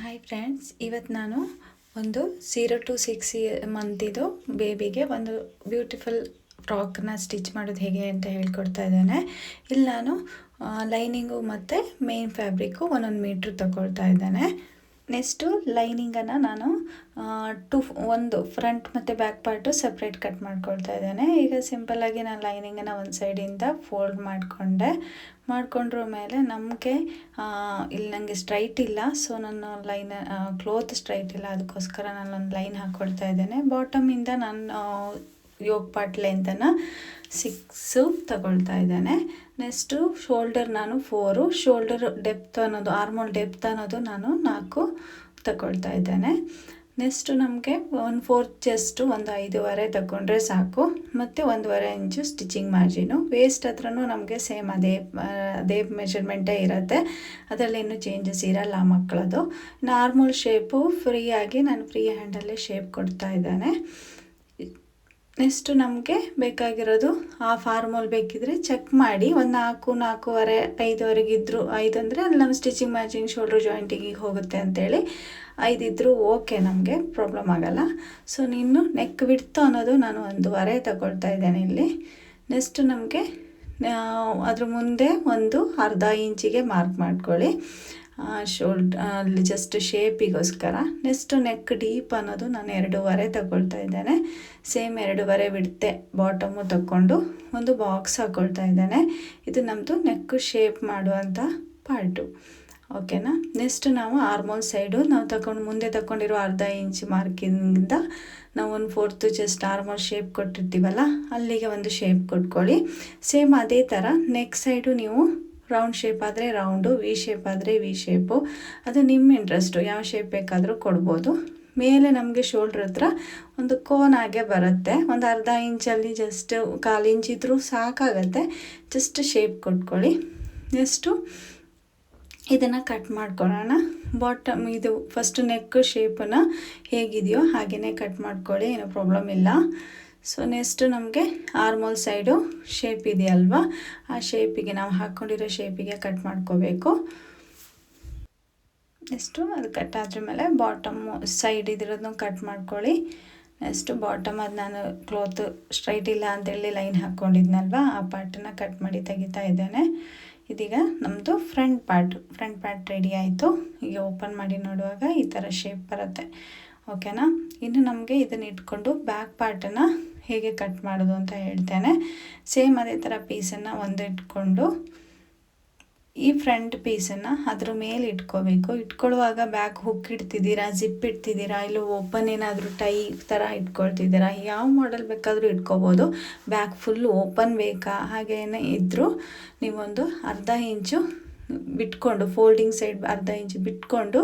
Hi friends, ಇವತ್ತು ನಾನು ಒಂದು 0 to 6 ಮಂತಿದು ಬೇಬಿಗೆ ಒಂದು ಬ್ಯೂಟಿಫುಲ್ ಫ್ರಾಕ್ನ ಸ್ಟಿಚ್ ಮಾಡೋದು ಹೇಗೆ ಅಂತ ಹೇಳ್ಕೊಡ್ತಾ ಇದ್ದೇನೆ. ಇಲ್ಲಿ ನಾನು ಲೈನಿಂಗು ಮತ್ತು ಮೇನ್ ಫ್ಯಾಬ್ರಿಕ್ಕು 1 ಮೀಟ್ರ್ ತಗೊಳ್ತಾ ಇದ್ದೇನೆ. ನೆಕ್ಸ್ಟು ಲೈನಿಂಗನ್ನು ನಾನು ಒಂದು ಫ್ರಂಟ್ ಮತ್ತು ಬ್ಯಾಕ್ ಪಾರ್ಟು ಸಪ್ರೇಟ್ ಕಟ್ ಮಾಡ್ಕೊಳ್ತಾ ಇದ್ದೇನೆ. ಈಗ ಸಿಂಪಲ್ಲಾಗಿ ನಾನು ಲೈನಿಂಗನ್ನು ಒಂದು ಸೈಡಿಂದ ಫೋಲ್ಡ್ ಮಾಡ್ಕೊಂಡ್ರ ಮೇಲೆ ನಮಗೆ ಇಲ್ಲಿ ನನಗೆ ಸ್ಟ್ರೈಟ್ ಇಲ್ಲ, ಸೊ ನಾನು ಕ್ಲೋತ್ ಸ್ಟ್ರೈಟ್ ಇಲ್ಲ, ಅದಕ್ಕೋಸ್ಕರ ನಾನೊಂದು ಲೈನ್ ಹಾಕ್ಕೊಳ್ತಾ ಇದ್ದೇನೆ. ಬಾಟಮಿಂದ ನಾನು ಯೋಗ್ ಪಾರ್ಟ್ ಲೆಂತನ್ನು 6 ತಗೊಳ್ತಾ ಇದ್ದೇನೆ. ನೆಕ್ಸ್ಟು ಶೋಲ್ಡರ್ ನಾನು 4, ಶೋಲ್ಡರ್ ಡೆಪ್ತ್ ಅನ್ನೋದು ಆರ್ಮೋಲ್ ಡೆಪ್ತ್ ಅನ್ನೋದು ನಾನು 4 ತಗೊಳ್ತಾ ಇದ್ದೇನೆ. ನೆಕ್ಸ್ಟು ನಮಗೆ 1/4 ಚೆಸ್ಟು ಒಂದು 5.5 ತಗೊಂಡ್ರೆ ಸಾಕು, ಮತ್ತು 1.5 ಇಂಚು ಸ್ಟಿಚಿಂಗ್ ಮಾರ್ಜಿನು. ವೇಸ್ಟ್ ಹತ್ರನೂ ನಮಗೆ ಸೇಮ್ ಅದೇ ಮೆಷರ್ಮೆಂಟೇ ಇರುತ್ತೆ, ಅದರಲ್ಲೇನು ಚೇಂಜಸ್ ಇರಲ್ಲ ಮಕ್ಕಳದು. ನಾರ್ಮಲ್ ಶೇಪು ನಾನು ಫ್ರೀ ಹ್ಯಾಂಡಲ್ಲೇ ಶೇಪ್ ಕೊಡ್ತಾ ಇದ್ದೇನೆ. ನೆಕ್ಸ್ಟು ನಮಗೆ ಬೇಕಾಗಿರೋದು ಹಾಫ್ ಆರ್ಮೋಲ್ ಬೇಕಿದ್ರೆ ಚೆಕ್ ಮಾಡಿ, ಒಂದು 4, 4.5, 5ವರೆಗೆ ಇದ್ದರೂ 5 ಅಂದರೆ ಅಲ್ಲಿ ನಮ್ಮ ಸ್ಟಿಚಿಂಗ್ ಮ್ಯಾಚಿಂಗ್ ಶೋಲ್ಡ್ರ್ ಜಾಯಿಂಟಿಗೆ ಹೋಗುತ್ತೆ ಅಂತೇಳಿ 5 ಇದ್ದರೂ ಓಕೆ, ನಮಗೆ ಪ್ರಾಬ್ಲಮ್ ಆಗೋಲ್ಲ. ಸೊ ನೀನು ನೆಕ್ ವಿಡ್ತು ಅನ್ನೋದು ನಾನು 1.5 ತಗೊಳ್ತಾ ಇದ್ದೇನೆ ಇಲ್ಲಿ. ನೆಕ್ಸ್ಟು ನಮಗೆ ಅದ್ರ ಮುಂದೆ ಒಂದು ಅರ್ಧ ಇಂಚಿಗೆ ಮಾರ್ಕ್ ಮಾಡ್ಕೊಳ್ಳಿ ಅಲ್ಲಿ ಜಸ್ಟ್ ಶೇಪಿಗೋಸ್ಕರ. ನೆಕ್ಸ್ಟು ನೆಕ್ ಡೀಪ್ ಅನ್ನೋದು ನಾನು 2.5 ತಗೊಳ್ತಾ ಇದ್ದೇನೆ. ಸೇಮ್ 2.5 ಬಿಡುತ್ತೆ ಬಾಟಮು ತಗೊಂಡು ಒಂದು ಬಾಕ್ಸ್ ಹಾಕ್ಕೊಳ್ತಾ ಇದ್ದೇನೆ. ಇದು ನಮ್ಮದು ನೆಕ್ ಶೇಪ್ ಮಾಡುವಂಥ ಪಾರ್ಟು, ಓಕೆನಾ. ನೆಕ್ಸ್ಟ್ ನಾವು ಆರ್ಮೋಲ್ ಸೈಡು ನಾವು ಮುಂದೆ ತಗೊಂಡಿರೋ ಅರ್ಧ ಇಂಚ್ ಮಾರ್ಕಿಂದ ನಾವು 1/4 ಚೆಸ್ಟ್ ಆರ್ಮೋಲ್ ಶೇಪ್ ಕೊಟ್ಟಿರ್ತೀವಲ್ಲ, ಅಲ್ಲಿಗೆ ಒಂದು ಶೇಪ್ ಕೊಟ್ಕೊಳ್ಳಿ. ಸೇಮ್ ಅದೇ ಥರ ನೆಕ್ ಸೈಡು ನೀವು ರೌಂಡ್ ಶೇಪ್ ಆದರೆ ರೌಂಡು, ವಿ ಶೇಪ್ ಆದರೆ ವಿ ಶೇಪು, ಅದು ನಿಮ್ಮ ಇಂಟ್ರೆಸ್ಟು, ಯಾವ ಶೇಪ್ ಬೇಕಾದರೂ ಕೊಡ್ಬೋದು. ಮೇಲೆ ನಮಗೆ ಶೋಲ್ಡ್ರ್ ಹತ್ರ ಒಂದು ಕೋನಾಗೆ ಬರುತ್ತೆ, ಒಂದು ಅರ್ಧ ಇಂಚಲ್ಲಿ ಜಸ್ಟ್ 1/4 ಇಂಚ್ ಇದ್ರೂ ಸಾಕಾಗತ್ತೆ, ಜಸ್ಟ್ ಶೇಪ್ ಕೊಟ್ಕೊಳ್ಳಿ. ನೆಕ್ಸ್ಟು ಇದನ್ನು ಕಟ್ ಮಾಡ್ಕೊಳ್ಳೋಣ. ಇದು ಫಸ್ಟ್ ನೆಕ್ ಶೇಪನ್ನು ಹೇಗಿದೆಯೋ ಹಾಗೆಯೇ ಕಟ್ ಮಾಡ್ಕೊಳ್ಳಿ, ಏನೂ ಪ್ರಾಬ್ಲಮ್ ಇಲ್ಲ. ಸೊ ನೆಕ್ಸ್ಟು ನಮಗೆ ಆರ್ಮೋಲ್ ಸೈಡು ಶೇಪ್ ಇದೆಯಲ್ವ, ಆ ಶೇಪಿಗೆ ನಾವು ಹಾಕ್ಕೊಂಡಿರೋ ಶೇಪಿಗೆ ಕಟ್ ಮಾಡ್ಕೋಬೇಕು. ನೆಕ್ಸ್ಟು ಅದು ಕಟ್ ಆದ್ರ ಮೇಲೆ ಬಾಟಮು ಸೈಡ್ ಇದಿರೋದನ್ನು ಕಟ್ ಮಾಡ್ಕೊಳ್ಳಿ. ನೆಕ್ಸ್ಟು ಬಾಟಮ್ ಅದು ನಾನು ಕ್ಲೋತ್ ಸ್ಟ್ರೈಟ್ ಇಲ್ಲ ಅಂತೇಳಿ ಲೈನ್ ಹಾಕ್ಕೊಂಡಿದ್ನಲ್ವ, ಆ ಪಾರ್ಟನ್ನು ಕಟ್ ಮಾಡಿ ತೆಗಿತಾ ಇದ್ದೇನೆ. ಇದೀಗ ನಮ್ಮದು ಫ್ರಂಟ್ ಪಾರ್ಟ್ ರೆಡಿ ಆಯಿತು. ಈಗ ಓಪನ್ ಮಾಡಿ ನೋಡುವಾಗ ಈ ಥರ ಶೇಪ್ ಬರುತ್ತೆ, ಓಕೆನಾ. ಇನ್ನು ನಮಗೆ ಇದನ್ನು ಇಟ್ಕೊಂಡು ಬ್ಯಾಕ್ ಪಾರ್ಟನ್ನು ಹೇಗೆ ಕಟ್ ಮಾಡೋದು ಅಂತ ಹೇಳ್ತೇನೆ. ಸೇಮ್ ಅದೇ ಥರ ಪೀಸನ್ನು ಇಟ್ಕೊಂಡು ಈ ಫ್ರಂಟ್ ಪೀಸನ್ನು ಅದ್ರ ಮೇಲೆ ಇಟ್ಕೋಬೇಕು. ಇಟ್ಕೊಳ್ಳುವಾಗ ಬ್ಯಾಕ್ ಹುಕ್ ಇಡ್ತಿದ್ದೀರಾ, ಜಿಪ್ ಇಡ್ತಿದ್ದೀರಾ, ಇಲ್ಲ ಓಪನ್ ಏನಾದರೂ ಟೈ ಥರ ಇಟ್ಕೊಳ್ತಿದ್ದೀರಾ, ಯಾವ ಮಾಡೆಲ್ ಬೇಕಾದರೂ ಇಟ್ಕೋಬೋದು. ಬ್ಯಾಕ್ ಫುಲ್ ಓಪನ್ ಬೇಕಾ ಹಾಗೇನೇ ಇದ್ದರೂ ನೀವೊಂದು ಅರ್ಧ ಇಂಚು ಬಿಟ್ಕೊಂಡು, ಫೋಲ್ಡಿಂಗ್ ಸೈಡ್ ಅರ್ಧ ಇಂಚು ಬಿಟ್ಕೊಂಡು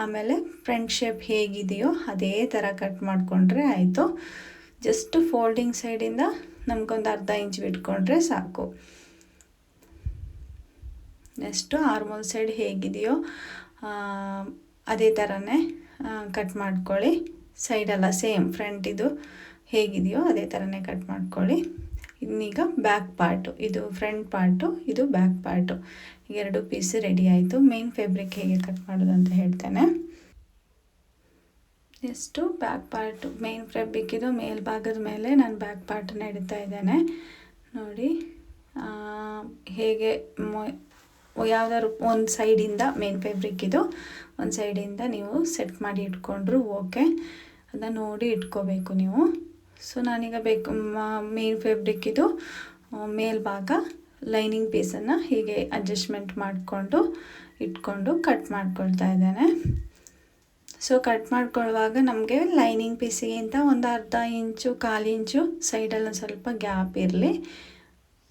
ಆಮೇಲೆ ಫ್ರಂಟ್ ಶೇಪ್ ಹೇಗಿದೆಯೋ ಅದೇ ಥರ ಕಟ್ ಮಾಡಿಕೊಂಡ್ರೆ ಆಯಿತು. ಜಸ್ಟ್ ಫೋಲ್ಡಿಂಗ್ ಸೈಡಿಂದ ನಮಗೊಂದು ಅರ್ಧ ಇಂಚ್ ಬಿಟ್ಕೊಂಡ್ರೆ ಸಾಕು. ನೆಕ್ಸ್ಟು ಆರ್ಮೋಲ್ ಸೈಡ್ ಹೇಗಿದೆಯೋ ಅದೇ ಥರನೇ ಕಟ್ ಮಾಡ್ಕೊಳ್ಳಿ. ಸೈಡೆಲ್ಲ ಸೇಮ್ ಫ್ರಂಟ್ ಇದು ಹೇಗಿದೆಯೋ ಅದೇ ಥರನೇ ಕಟ್ ಮಾಡ್ಕೊಳ್ಳಿ. ಇನ್ನೀಗ ಬ್ಯಾಕ್ ಪಾರ್ಟು, ಇದು ಫ್ರಂಟ್ ಪಾರ್ಟು, ಇದು ಬ್ಯಾಕ್ ಪಾರ್ಟು, 2 ಪೀಸ್ ರೆಡಿ ಆಯಿತು. ಮೇನ್ ಫ್ಯಾಬ್ರಿಕ್ ಹೇಗೆ ಕಟ್ ಮಾಡೋದು ಅಂತ ಹೇಳ್ತೇನೆ. Next back part, main fabric ಇದು ಮೇಲ್ಭಾಗದ ಮೇಲೆ ನಾನು ಬ್ಯಾಕ್ ಪಾರ್ಟನ್ನು ಇಡ್ತಾ ಇದ್ದೇನೆ. ನೋಡಿ ಹೇಗೆ ಯಾವುದಾದ್ರು ಒಂದು ಸೈಡಿಂದ ಮೇನ್ ಫ್ಯಾಬ್ರಿಕ್ ಇದು ಒಂದು ಸೈಡಿಂದ ನೀವು ಸೆಟ್ ಮಾಡಿ ಇಟ್ಕೊಂಡ್ರು ಓಕೆ, ಅದನ್ನು ನೋಡಿ ಇಟ್ಕೋಬೇಕು ನೀವು. ಸೊ ನಾನೀಗ ಮೇನ್ ಫ್ಯಾಬ್ರಿಕ್ ಇದು ಮೇಲ್ಭಾಗ ಲೈನಿಂಗ್ ಪೀಸನ್ನು ಹೀಗೆ ಅಡ್ಜಸ್ಟ್ಮೆಂಟ್ ಇಟ್ಕೊಂಡು ಕಟ್ ಮಾಡ್ಕೊಳ್ತಾ ಇದ್ದೇನೆ. ಸೊ ಕಟ್ ಮಾಡ್ಕೊಳ್ಳುವಾಗ ನಮಗೆ ಲೈನಿಂಗ್ ಪೀಸಿಗಿಂತ ಒಂದು ಅರ್ಧ ಇಂಚು 1/4 ಇಂಚು ಸೈಡಲ್ಲಿ ಸ್ವಲ್ಪ ಗ್ಯಾಪ್ ಇರಲಿ.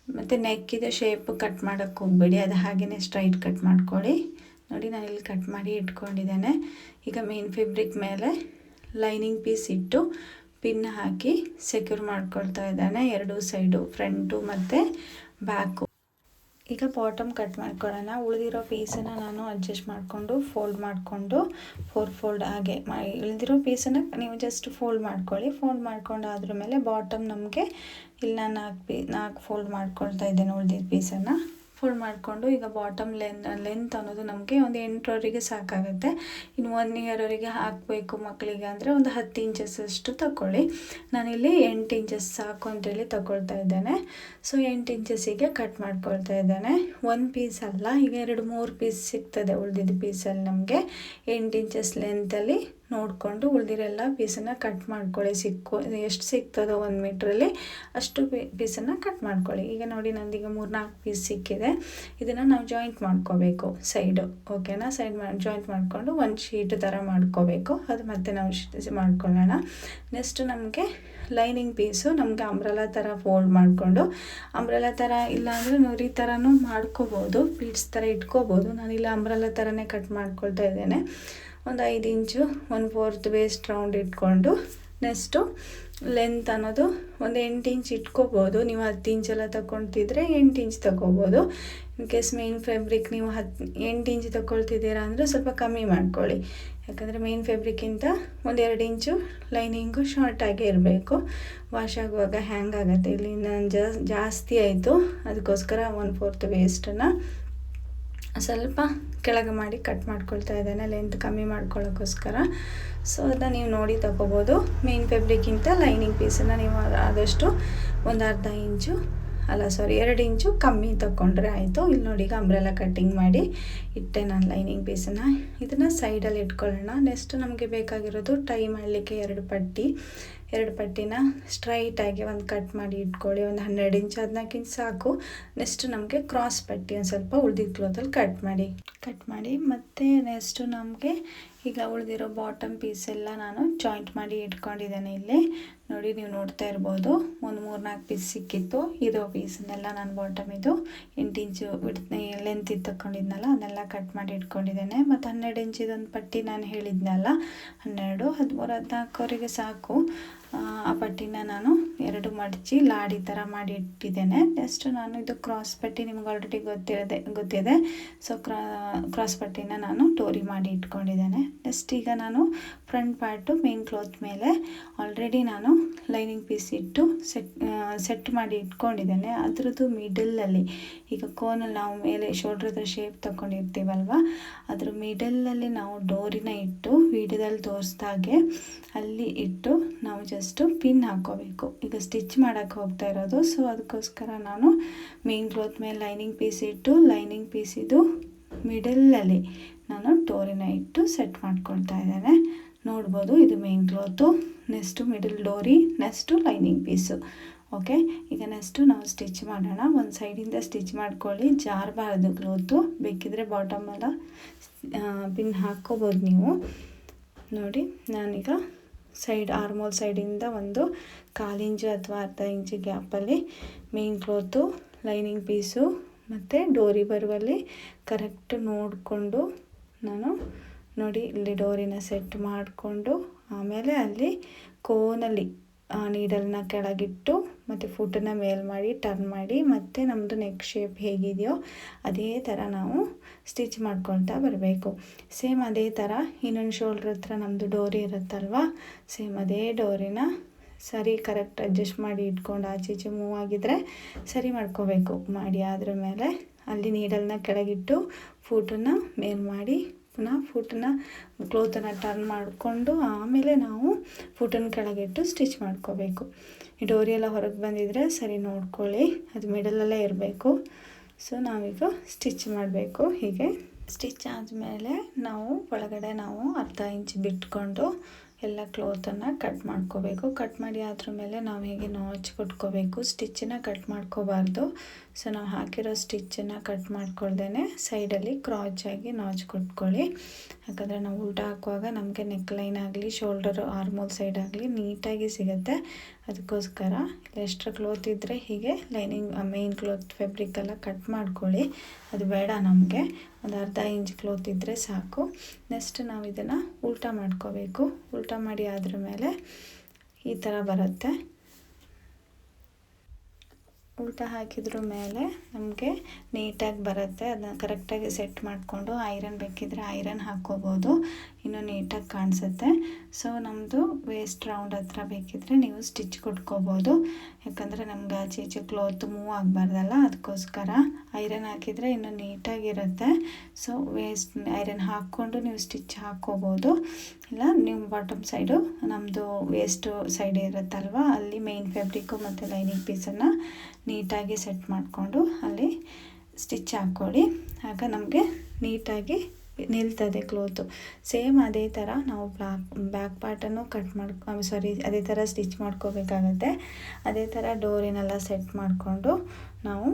ಮತ್ತು ನೆಕ್ಕಿದ ಶೇಪ್ ಕಟ್ ಮಾಡೋಕ್ಕೆ ಹೋಗಬೇಡಿ, ಅದು ಹಾಗೆಯೇ ಸ್ಟ್ರೈಟ್ ಕಟ್ ಮಾಡ್ಕೊಳ್ಳಿ. ನೋಡಿ ನಾನು ಇಲ್ಲಿ ಕಟ್ ಮಾಡಿ ಇಟ್ಕೊಂಡಿದ್ದೇನೆ. ಈಗ ಮೇನ್ ಫ್ಯಾಬ್ರಿಕ್ ಮೇಲೆ ಲೈನಿಂಗ್ ಪೀಸ್ ಇಟ್ಟು ಪಿನ್ ಹಾಕಿ ಸೆಕ್ಯೂರ್ ಮಾಡ್ಕೊಳ್ತಾ ಇದ್ದಾನೆ 2 ಸೈಡು, ಫ್ರಂಟು ಮತ್ತು ಬ್ಯಾಕು. ಈಗ ಬಾಟಮ್ ಕಟ್ ಮಾಡ್ಕೊಳ್ಳೋಣ. ಉಳಿದಿರೋ ಪೀಸನ್ನು ನಾನು ಅಡ್ಜಸ್ಟ್ ಮಾಡಿಕೊಂಡು ಫೋಲ್ಡ್ ಮಾಡಿಕೊಂಡು 4 ಫೋಲ್ಡ್ ಹಾಗೆ ಉಳಿದಿರೋ ಪೀಸನ್ನು ನೀವು ಜಸ್ಟ್ ಫೋಲ್ಡ್ ಮಾಡ್ಕೊಳ್ಳಿ. ಫೋಲ್ಡ್ ಮಾಡ್ಕೊಂಡು ಅದ್ರ ಮೇಲೆ ಬಾಟಮ್ ನಮಗೆ ಇಲ್ಲಿ ನಾನು 4 ಫೋಲ್ಡ್ ಮಾಡ್ಕೊಳ್ತಾ ಇದ್ದೇನೆ. ಉಳಿದಿದ್ದ ಪೀಸನ್ನು ಫೋಲ್ಡ್ ಮಾಡಿಕೊಂಡು ಈಗ ಬಾಟಮ್ ಲೆಂತ್ ಅನ್ನೋದು ನಮಗೆ ಒಂದು 8ವರೆಗೆ ಸಾಕಾಗುತ್ತೆ. ಇನ್ನು 1 ಇಯರ್ವರೆಗೆ ಹಾಕಬೇಕು ಮಕ್ಕಳಿಗೆ ಅಂದರೆ ಒಂದು 10 ಇಂಚಸ್ಸಷ್ಟು ತಗೊಳ್ಳಿ. ನಾನಿಲ್ಲಿ 8 ಇಂಚಸ್ ಸಾಕು ಅಂತೇಳಿ ತಗೊಳ್ತಾ ಇದ್ದೇನೆ. ಸೊ 8 ಇಂಚಸ್ಸಿಗೆ ಕಟ್ ಮಾಡ್ಕೊಳ್ತಾ ಇದ್ದೇನೆ. 1 ಪೀಸ್ ಅಲ್ಲ, ಈಗ 2-3 ಪೀಸ್ ಸಿಗ್ತದೆ. ಉಳಿದಿದ್ದ ಪೀಸಲ್ಲಿ ನಮಗೆ 8 ಇಂಚಸ್ ಲೆಂತಲ್ಲಿ ನೋಡಿಕೊಂಡು ಉಳಿದಿರೆಲ್ಲ ಪೀಸನ್ನು ಕಟ್ ಮಾಡ್ಕೊಳ್ಳಿ. ಎಷ್ಟು ಸಿಗ್ತದೋ 1 ಮೀಟ್ರಲ್ಲಿ ಅಷ್ಟು ಪೀಸನ್ನು ಕಟ್ ಮಾಡ್ಕೊಳ್ಳಿ. ಈಗ ನೋಡಿ ನಂದೀಗ 3-4 ಪೀಸ್ ಸಿಕ್ಕಿದೆ. ಇದನ್ನು ನಾವು ಜಾಯಿಂಟ್ ಮಾಡ್ಕೋಬೇಕು ಸೈಡು, ಓಕೆನಾ? ಜಾಯಿಂಟ್ ಮಾಡಿಕೊಂಡು ಒಂದು ಶೀಟ್ ಥರ ಮಾಡ್ಕೋಬೇಕು. ಅದು ಮತ್ತೆ ನಾವು ಮಾಡ್ಕೊಳ್ಳೋಣ. ನೆಕ್ಸ್ಟ್ ನಮಗೆ ಲೈನಿಂಗ್ ಪೀಸು ನಮಗೆ ಅಂಬ್ರೆಲಾ ಥರ ಫೋಲ್ಡ್ ಮಾಡಿಕೊಂಡು, ಅಂಬ್ರೆಲಾ ಥರ ಇಲ್ಲಾಂದರೆ ನುರಿ ಥರನೂ ಮಾಡ್ಕೋಬೋದು, ಪ್ಲೀಟ್ಸ್ ಥರ ಇಟ್ಕೋಬೋದು. ನಾನಿಲ್ಲಿ ಅಂಬ್ರೆಲಾ ಥರನೇ ಕಟ್ ಮಾಡ್ಕೊಳ್ತಾ ಇದ್ದೇನೆ. ಒಂದು 5 ಇಂಚು 1/4 ವೇಸ್ಟ್ ರೌಂಡ್ ಇಟ್ಕೊಂಡು, ನೆಕ್ಸ್ಟು ಲೆಂತ್ ಅನ್ನೋದು ಒಂದು 8 ಇಂಚ್ ಇಟ್ಕೋಬೋದು. ನೀವು 10 ಇಂಚೆಲ್ಲ ತಗೊಳ್ತಿದ್ರೆ 8 ಇಂಚ್ ತಗೋಬೋದು. ಇನ್ ಕೇಸ್ ಮೇನ್ ಫ್ಯಾಬ್ರಿಕ್ ನೀವು 8 ಇಂಚ್ ತಗೊಳ್ತಿದ್ದೀರಾ ಅಂದರೆ ಸ್ವಲ್ಪ ಕಮ್ಮಿ ಮಾಡ್ಕೊಳ್ಳಿ. ಯಾಕಂದರೆ ಮೇನ್ ಫ್ಯಾಬ್ರಿಕ್ಕಿಂತ ಒಂದು 2 ಇಂಚು ಲೈನಿಂಗು ಶಾರ್ಟಾಗಿ ಇರಬೇಕು. ವಾಶ್ ಆಗುವಾಗ ಹ್ಯಾಂಗ್ ಆಗುತ್ತೆ. ಇಲ್ಲಿ ನಾನು ಜಾಸ್ತಿ ಆಯಿತು, ಅದಕ್ಕೋಸ್ಕರ 1/4 ವೇಸ್ಟನ್ನು ಸ್ವಲ್ಪ ಕೆಳಗೆ ಮಾಡಿ ಕಟ್ ಮಾಡ್ಕೊಳ್ತಾ ಇದ್ದೇನೆ, ಲೆಂತ್ ಕಮ್ಮಿ ಮಾಡ್ಕೊಳ್ಳೋಕ್ಕೋಸ್ಕರ. ಸೊ ಅದನ್ನ ನೀವು ನೋಡಿ ತಗೋಬೋದು. ಮೇನ್ ಫ್ಯಾಬ್ರಿಕ್ಕಿಂತ ಲೈನಿಂಗ್ ಪೀಸನ್ನು ನೀವು ಆದಷ್ಟು ಒಂದು 2 ಇಂಚು ಕಮ್ಮಿ ತಗೊಂಡ್ರೆ ಆಯಿತು. ಇಲ್ಲಿ ನೋಡಿ ಈಗ ಅಂಬ್ರೆಲಾ ಕಟ್ಟಿಂಗ್ ಮಾಡಿ ಇಟ್ಟೆ ನಾನು ಲೈನಿಂಗ್ ಪೀಸನ್ನು. ಇದನ್ನು ಸೈಡಲ್ಲಿ ಇಟ್ಕೊಳ್ಳೋಣ. ನೆಕ್ಸ್ಟ್ ನಮಗೆ ಬೇಕಾಗಿರೋದು ಟೈ ಮಾಡಲಿಕ್ಕೆ 2 ಪಟ್ಟಿನ ಸ್ಟ್ರೈಟಾಗಿ ಒಂದು ಕಟ್ ಮಾಡಿ ಇಟ್ಕೊಳ್ಳಿ. ಒಂದು 12 ಇಂಚ್ 14 ಇಂಚ್ ಸಾಕು. ನೆಕ್ಸ್ಟ್ ನಮಗೆ ಕ್ರಾಸ್ ಪಟ್ಟಿ ಒಂದು ಸ್ವಲ್ಪ ಉಳಿದಿದ್ದ ಕ್ಲೋತಲ್ಲಿ ಕಟ್ ಮಾಡಿ ಮತ್ತು ನೆಕ್ಸ್ಟು ನಮಗೆ ಈಗ ಉಳಿದಿರೋ ಬಾಟಮ್ ಪೀಸ್ ಎಲ್ಲ ನಾನು ಜಾಯಿಂಟ್ ಮಾಡಿ ಇಟ್ಕೊಂಡಿದ್ದೇನೆ. ಇಲ್ಲಿ ನೋಡಿ, ನೀವು ನೋಡ್ತಾ ಇರ್ಬೋದು, ಒಂದು 3-4 ಪೀಸ್ ಸಿಕ್ಕಿತ್ತು. ಇರೋ ಪೀಸನ್ನೆಲ್ಲ ನಾನು ಬಾಟಮ್ ಇದು 8 ಇಂಚು ಲೆಂತ್ ತಗೊಂಡಿದ್ನಲ್ಲ ಅದನ್ನೆಲ್ಲ ಕಟ್ ಮಾಡಿ ಇಟ್ಕೊಂಡಿದ್ದೇನೆ. ಮತ್ತು 12 ಇಂಚಿದೊಂದು ಪಟ್ಟಿ ನಾನು ಹೇಳಿದ್ನಲ್ಲ, 12, 13, 14ವರೆಗೆ ಸಾಕು. ಆ ಪಟ್ಟಿನ ನಾನು 2 ಮಡಚಿ ಲಾಡಿ ಥರ ಮಾಡಿ ಇಟ್ಟಿದ್ದೇನೆ. ನೆಕ್ಸ್ಟ್ ನಾನು ಇದು ಕ್ರಾಸ್ ಪಟ್ಟಿ ನಿಮ್ಗೆ ಆಲ್ರೆಡಿ ಗೊತ್ತಿದೆ. ಸೊ ಕ್ರಾಸ್ ಪಟ್ಟಿನ ನಾನು ಟೋರಿ ಮಾಡಿ ಇಟ್ಕೊಂಡಿದ್ದೇನೆ. ನೆಕ್ಸ್ಟ್ ಈಗ ನಾನು ಫ್ರಂಟ್ ಪಾರ್ಟು ಮೇನ್ ಕ್ಲಾತ್ ಮೇಲೆ ಆಲ್ರೆಡಿ ನಾನು ಲೈನಿಂಗ್ ಪೀಸ್ ಇಟ್ಟು ಸೆಟ್ ಮಾಡಿ ಇಟ್ಕೊಂಡಿದ್ದೇನೆ. ಅದರದ್ದು ಮಿಡಲಲ್ಲಿ ಈಗ ಕೋನಲ್ಲಿ ನಾವು ಮೇಲೆ ಶೋಲ್ಡ್ರ್ ಹತ್ರ ಶೇಪ್ ತಗೊಂಡಿರ್ತೀವಲ್ವ, ಅದ್ರ ಮಿಡಲಲ್ಲಿ ನಾವು ಡೋರಿನ ಇಟ್ಟು ವಿಡಿಯೋದಲ್ಲಿ ತೋರಿಸ್ದಾಗೆ ಅಲ್ಲಿ ಇಟ್ಟು ನಾವು ಜಸ್ಟು ಪಿನ್ ಹಾಕ್ಕೋಬೇಕು. ಈಗ ಸ್ಟಿಚ್ ಮಾಡೋಕ್ಕೆ ಹೋಗ್ತಾ ಇರೋದು. ಸೊ ಅದಕ್ಕೋಸ್ಕರ ನಾನು ಮೇನ್ ಕ್ಲಾತ್ ಮೇಲೆ ಲೈನಿಂಗ್ ಪೀಸ್ ಇಟ್ಟು ಲೈನಿಂಗ್ ಪೀಸಿದು ಮಿಡಲಲ್ಲಿ ನಾನು ಡೋರಿನ ಇಟ್ಟು ಸೆಟ್ ಮಾಡ್ಕೊಳ್ತಾ ಇದ್ದೇನೆ. ನೋಡ್ಬೋದು, ಇದು ಮೇನ್ ಕ್ಲಾತು, ನೆಕ್ಸ್ಟು ಮಿಡಲ್ ಡೋರಿ, ನೆಕ್ಸ್ಟು ಲೈನಿಂಗ್ ಪೀಸು. ಓಕೆ, ಈಗ ನೆಕ್ಸ್ಟು ನಾವು ಸ್ಟಿಚ್ ಮಾಡೋಣ. ಒಂದು ಸೈಡಿಂದ ಸ್ಟಿಚ್ ಮಾಡ್ಕೊಳ್ಳಿ, ಜಾರಬಾರ್ದು ಕ್ಲೋತು. ಬೇಕಿದ್ರೆ ಬಾಟಮೆಲ್ಲ ಪಿನ್ ಹಾಕ್ಕೋಬೋದು ನೀವು. ನೋಡಿ, ನಾನೀಗ ಆರ್ಮೋಲ್ ಸೈಡಿಂದ ಒಂದು 1/4 ಇಂಚು ಅಥವಾ 1/2 ಇಂಚು ಗ್ಯಾಪಲ್ಲಿ ಮೇನ್ ಕ್ಲೋತು, ಲೈನಿಂಗ್ ಪೀಸು ಮತ್ತು ಡೋರಿ ಬರುವಲ್ಲಿ ಕರೆಕ್ಟ್ ನೋಡಿಕೊಂಡು ನಾನು ನೋಡಿ ಇಲ್ಲಿ ಡೋರಿನ ಸೆಟ್ ಮಾಡಿಕೊಂಡು, ಆಮೇಲೆ ಅಲ್ಲಿ ಕೋನಲ್ಲಿ ನೀಡಲ್ನ ಕೆಳಗಿಟ್ಟು ಮತ್ತು ಫುಟನ್ನು ಮೇಲ್ ಮಾಡಿ ಟರ್ನ್ ಮಾಡಿ ಮತ್ತು ನಮ್ಮದು ನೆಕ್ ಶೇಪ್ ಹೇಗಿದೆಯೋ ಅದೇ ಥರ ನಾವು ಸ್ಟಿಚ್ ಮಾಡ್ಕೊಳ್ತಾ ಬರಬೇಕು. ಸೇಮ್ ಅದೇ ಥರ ಇನ್ನೊಂದು ಶೋಲ್ಡ್ರ್ ಹತ್ರ ನಮ್ಮದು ಡೋರಿ ಇರುತ್ತಲ್ವ, ಸೇಮ್ ಅದೇ ಡೋರಿನ ಸರಿ ಕರೆಕ್ಟ್ ಅಡ್ಜಸ್ಟ್ ಮಾಡಿ ಇಟ್ಕೊಂಡು ಆಚೀಚೆ ಮೂವ್ ಆಗಿದ್ದರೆ ಸರಿ ಮಾಡ್ಕೋಬೇಕು. ಮಾಡಿ ಆದ್ರ ಮೇಲೆ ಅಲ್ಲಿ ನೀಡಲ್ನ ಕೆಳಗಿಟ್ಟು ಫೂಟನ್ನು ಮೇಲ್ ಮಾಡಿ ಪುನಃ ಫೂಟನ್ನು ಕ್ಲೋತನ್ನು ಟರ್ನ್ ಮಾಡಿಕೊಂಡು ಆಮೇಲೆ ನಾವು ಫೂಟನ್ನು ಕೆಳಗಿಟ್ಟು ಸ್ಟಿಚ್ ಮಾಡ್ಕೋಬೇಕು. ಈ ಡೋರಿ ಎಲ್ಲ ಹೊರಗೆ ಬಂದಿದ್ದರೆ ಸರಿ ನೋಡ್ಕೊಳ್ಳಿ, ಅದು ಮಿಡಲಲ್ಲೇ ಇರಬೇಕು. ಸೊ ನಾವೀಗ ಸ್ಟಿಚ್ ಮಾಡಬೇಕು. ಹೀಗೆ ಸ್ಟಿಚ್ ಆದಮೇಲೆ ನಾವು ಒಳಗಡೆ ನಾವು 1/2 ಇಂಚ್ ಬಿಟ್ಕೊಂಡು ಎಲ್ಲ ಕ್ಲೋತನ್ನು ಕಟ್ ಮಾಡ್ಕೋಬೇಕು. ಕಟ್ ಮಾಡಿ ಅದ್ರ ಮೇಲೆ ನಾವು ಹೇಗೆ ನಾಚ್ ಕೊಟ್ಕೋಬೇಕು, ಸ್ಟಿಚ್ಚನ್ನು ಕಟ್ ಮಾಡ್ಕೋಬಾರ್ದು. ಸೊ ನಾವು ಹಾಕಿರೋ ಸ್ಟಿಚ್ಚನ್ನು ಕಟ್ ಮಾಡ್ಕೊಳ್ದೇ ಸೈಡಲ್ಲಿ ಕ್ರಾಚಾಗಿ ನಾಚ್ ಕೊಟ್ಕೊಳ್ಳಿ. ಯಾಕಂದರೆ ನಾವು ಉಲ್ಟಾ ಹಾಕುವಾಗ ನಮಗೆ ನೆಕ್ ಲೈನ್ ಆಗಲಿ ಶೋಲ್ಡರ್ ಆರ್ಮೋಲ್ ಸೈಡ್ ಆಗಲಿ ನೀಟಾಗಿ ಸಿಗುತ್ತೆ. ಅದಕ್ಕೋಸ್ಕರ ಎಕ್ಸ್ಟ್ರಾ ಕ್ಲೋತ್ ಇದ್ದರೆ ಹೀಗೆ ಲೈನಿಂಗ್ ಮೇನ್ ಕ್ಲೋತ್ ಫ್ಯಾಬ್ರಿಕೆಲ್ಲ ಕಟ್ ಮಾಡ್ಕೊಳ್ಳಿ. ಅದು ಬೇಡ ನಮಗೆ, ಒಂದು 1/2 ಇಂಚ್ ಕ್ಲೋತ್ ಇದ್ದರೆ ಸಾಕು. ನೆಕ್ಸ್ಟ್ ನಾವು ಇದನ್ನು ಉಲ್ಟಾ ಮಾಡ್ಕೋಬೇಕು. ಉಲ್ಟಾ ಮಾಡಿ ಅದ್ರ ಮೇಲೆ ಈ ಥರ ಬರುತ್ತೆ. ಉಲ್ಟಾ ಹಾಕಿದ್ರ ಮೇಲೆ ನಮಗೆ ನೀಟಾಗಿ ಬರುತ್ತೆ. ಅದನ್ನ ಕರೆಕ್ಟಾಗಿ ಸೆಟ್ ಮಾಡಿಕೊಂಡು ಐರನ್ ಬೇಕಿದ್ರೆ ಐರನ್ ಹಾಕ್ಕೋಬೋದು. ಇನ್ನೂ ನೀಟಾಗಿ ಕಾಣಿಸುತ್ತೆ. ಸೊ ನಮ್ಮದು ವೇಸ್ಟ್ ರೌಂಡ್ ಹತ್ರ ಬೇಕಿದ್ದರೆ ನೀವು ಸ್ಟಿಚ್ ಕೊಟ್ಕೋಬೋದು. ಯಾಕಂದರೆ ನಮ್ಗೆ ಆಚೆ ಈಚೆ ಕ್ಲಾತ್ ಮೂವ್ ಆಗಬಾರ್ದಲ್ಲ, ಅದಕ್ಕೋಸ್ಕರ ಐರನ್ ಹಾಕಿದರೆ ಇನ್ನೂ ನೀಟಾಗಿರುತ್ತೆ. ಸೊ ವೇಸ್ಟ್ ಐರನ್ ಹಾಕ್ಕೊಂಡು ನೀವು ಸ್ಟಿಚ್ ಹಾಕ್ಕೋಬೋದು. ಇಲ್ಲ ನೀವು ಬಾಟಮ್ ಸೈಡು ನಮ್ಮದು ವೇಸ್ಟ್ ಸೈಡ್ ಇರುತ್ತಲ್ವ, ಅಲ್ಲಿ ಮೇನ್ ಫ್ಯಾಬ್ರಿಕ್ಕು ಮತ್ತು ಲೈನಿಂಗ್ ಪೀಸನ್ನು ನೀಟಾಗಿ ಸೆಟ್ ಮಾಡಿಕೊಂಡು ಅಲ್ಲಿ ಸ್ಟಿಚ್ ಹಾಕ್ಕೊಳ್ಳಿ. ಆಗ ನಮಗೆ ನೀಟಾಗಿ ನಿಲ್ತದೆ ಕ್ಲೋತು. ಸೇಮ್ ಅದೇ ಥರ ನಾವು ಬ್ಯಾಕ್ ಪಾರ್ಟನ್ನು ಅದೇ ಥರ ಸ್ಟಿಚ್ ಮಾಡ್ಕೋಬೇಕಾಗತ್ತೆ. ಅದೇ ಥರ ಡೋರಿನೆಲ್ಲ ಸೆಟ್ ಮಾಡಿಕೊಂಡು ನಾವು